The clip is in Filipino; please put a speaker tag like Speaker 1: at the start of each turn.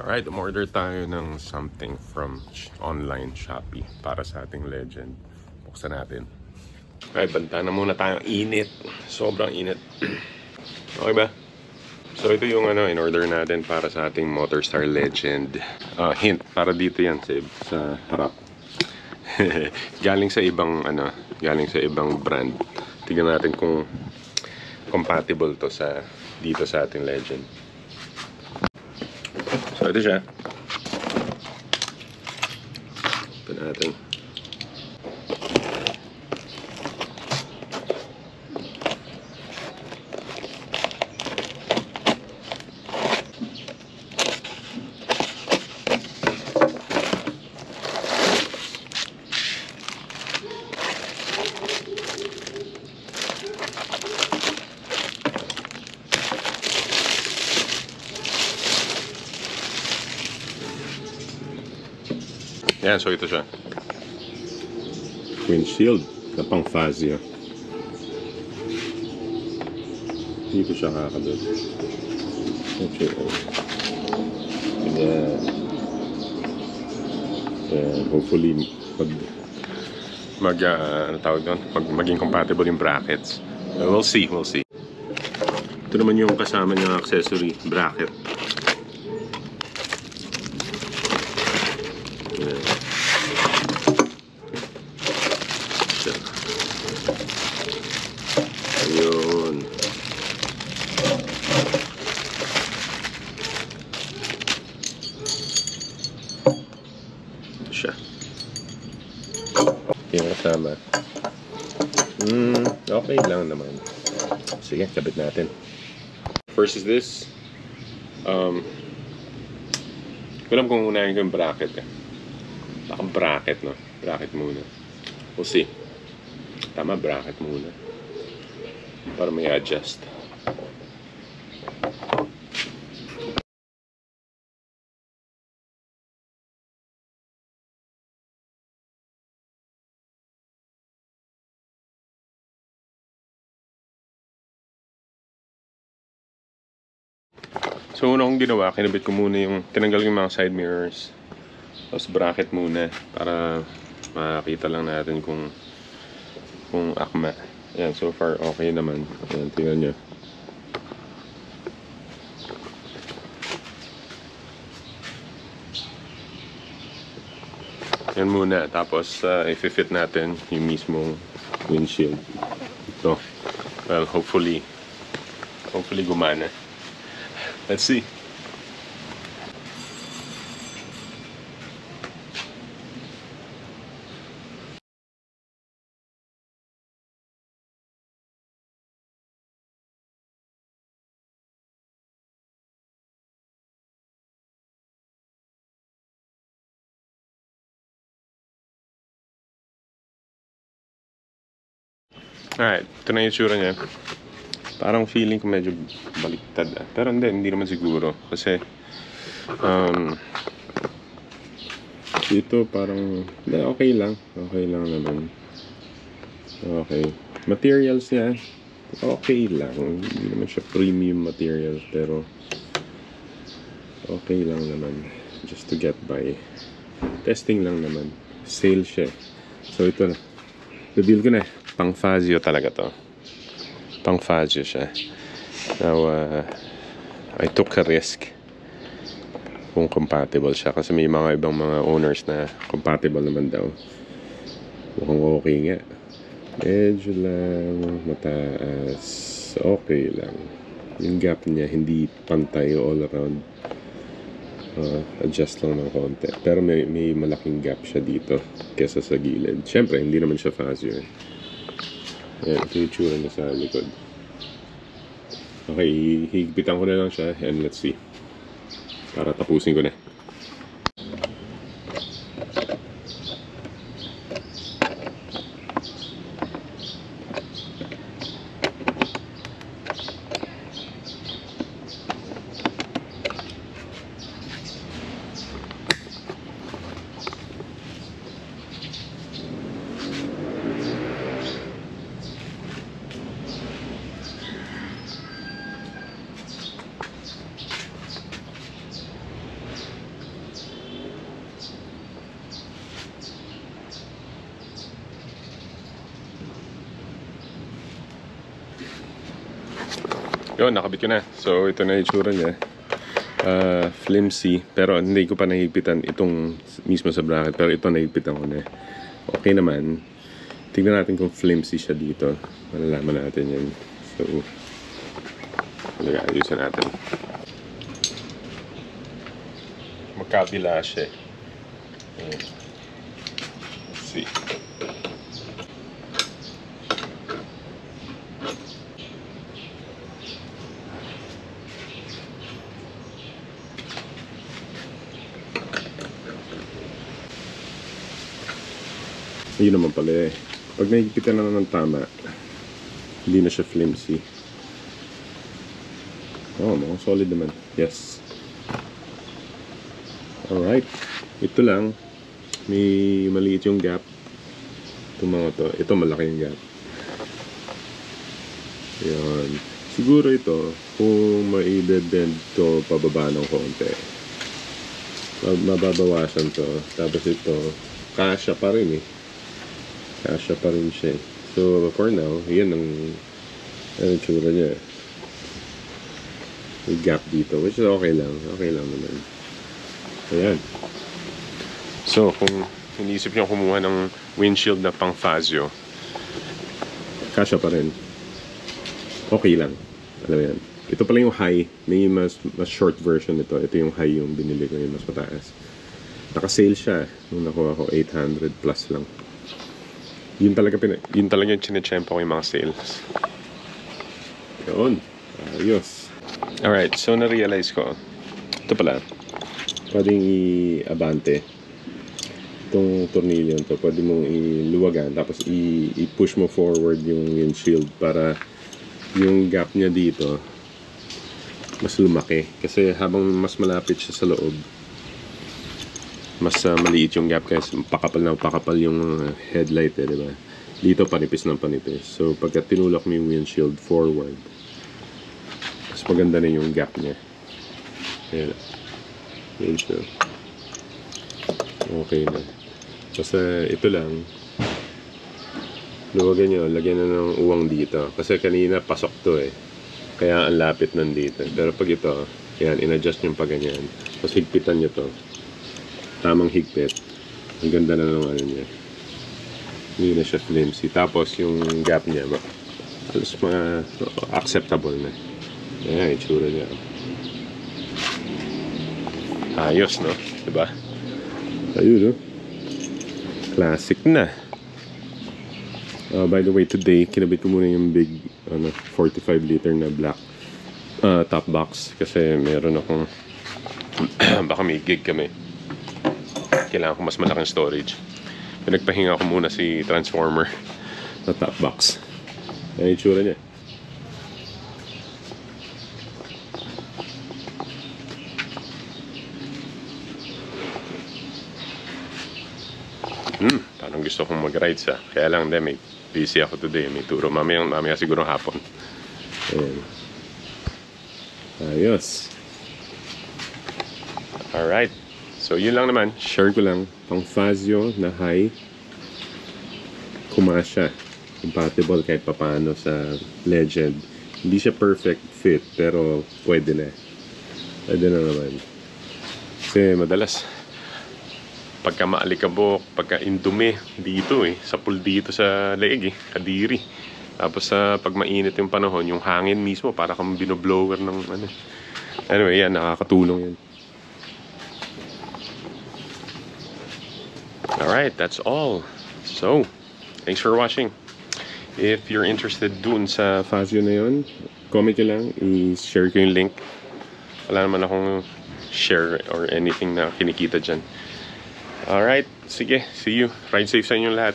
Speaker 1: Alright, umorder tayo ng something from online Shopee para sa ating legend. Buksan natin. Alright, banta na muna tayo. Init. Sobrang init. Okay ba? So ito yung in-order natin para sa ating Motorstar Legend. Hint, para dito yan sa harap. Galing sa ibang brand. Tignan natin kung compatible to dito sa ating Legend. So ito siya. Open natin. Yan, so ito siya. Windshield na pang Fazio. Dito siya kakabit. Okay. Hopefully maging compatible yung brackets. We'll see. Ito naman yung kasama niyang accessory bracket. Ayun. Ito siya. Yung kasama. Okay lang naman. Sige, kabit natin. First is this. Alam kung unahin ko yung bracket eh. Baka bracket, no? Bracket muna. We'll see. Tama, bracket muna. Para may adjust. So una kong ginawa, kinabit ko muna tinanggal yung mga side mirrors. Tapos bracket muna para makita lang natin kung akma. Ayan, so far okay naman. Ayan, tingnan nyo. Yan muna. Tapos i-fit natin yung mismong windshield. Ito. Well, hopefully gumana. Let's see. Alright, ito na yung itsura niya. Parang feeling ko medyo baliktad. Pero hindi naman siguro. Kasi dito parang okay lang. Okay lang naman. Okay. Materials niya, okay lang. Hindi naman siya premium materials. Pero okay lang naman. Just to get by. Testing lang naman. Sale siya. So ito na. Reveal ko na. Pang Fazio talaga to. Pang Fazio siya. Now, I took a risk kung compatible siya. Kasi may mga ibang mga owners na compatible naman daw. Mukhang okay nga. Medyo lang mataas. Okay lang. Yung gap niya hindi pantay all around. Adjust lang ng konti. Pero may malaking gap siya dito kesa sa gilid. Siyempre, hindi naman siya Fazio eh. Ayan, ito yung tsura niya sa likod. Okay, higpitan ko na lang siya and let's see. Para tapusin ko na. Yun, nakabit ko na. So, ito na yung itsura niya. Flimsy. Pero hindi ko pa nahigpitan itong mismo sa bracket. Pero ito nahigpitan ko na. Okay naman. Tignan natin kung flimsy siya dito. Malalaman natin yan. So, ayusin natin. Magkabila siya. Let's see. Ayun naman pala eh. Pag nahigpitan na ng tama, hindi na siya flimsy. Oh, mukhang solid naman. Yes. Alright. Ito lang. May maliit yung gap. Itong mga to. Ito malaki yung gap. Ayan. Siguro ito, kung ma-bend to pababa ng konti, mababawasan to. Tapos ito, kasya pa rin eh. Kasya pa rin siya. So, for now, yan ang tsura niya. May gap dito, which is okay lang. Okay lang naman. Ayan. So, kung iniisip niyo kumuha ng windshield na pang Fazio, kasya pa rin. Okay lang. Alam mo yan. Ito pala yung high. May mas short version nito. Ito yung high yung binili ko, yung mas mataas. Naka-sale siya. Nung nakuha ko, 800 plus lang. Yun talaga yung chinechempo ko yung mga sales. Yun. Ayos. Alright, so na-realize ko. Ito pala. Pwedeng i-abante. Itong tornilyo to, pwede mong iluwagan. Tapos i-push mo forward yung windshield para yung gap niya dito mas lumaki. Kasi habang mas malapit siya sa loob, mas maliit yung gap kasi pakapal yung headlight eh, diba? Dito panipis ng panipis. So pagka tinulak mo yung windshield forward, mas maganda na yung gap niya. Ayan. Ayan siya. Okay na. Basta ito lang. Luwagan nyo, lagyan na ng uwang dito. Kasi kanina pasok to eh. Kaya ang lapit nandito. Pero pag ito, yan, in-adjust nyo pa ganyan. Tapos higpitan nyo to. Tamang higpit. Ang ganda na ng ano niya. Hindi na siya flimsy. Tapos yung gap niya, halos acceptable na. Ayan, itsura niya. Ayos, no? Diba? Ayun, no? Classic na. By the way, today, kinabit ko muna yung big 45 liter na black top box. Kasi meron akong baka may gig kami. Kailangan ko mas malaking storage. Pinagpahinga ko muna si transformer na top box. Ayan yung itsura niya. Parang gusto kong mag-ride siya. Kaya lang, may busy ako today. May turo. Mamaya siguro hapon. Ayan. Ayos. Alright. So, yun lang naman. Share ko lang. Pang Fazio na high. Kumasya. Compatible kahit papano sa Legend. Hindi siya perfect fit. Pero pwede na. Pwede na naman. Kasi madalas pagka maalikabok, pagka indumi dito sa pool dito sa leeg kadiri. Tapos pag mainit yung panahon, yung hangin mismo para kang binoblower ng ano. Anyway, yan, nakakatulong yan. Alright, that's all. So, thanks for watching. If you're interested dun sa Fazio na yun, comment nyo lang, i-share ko yung link. Wala naman akong share or anything na kinikita dyan. Alright, sige, see you. Ride safe sa inyong lahat.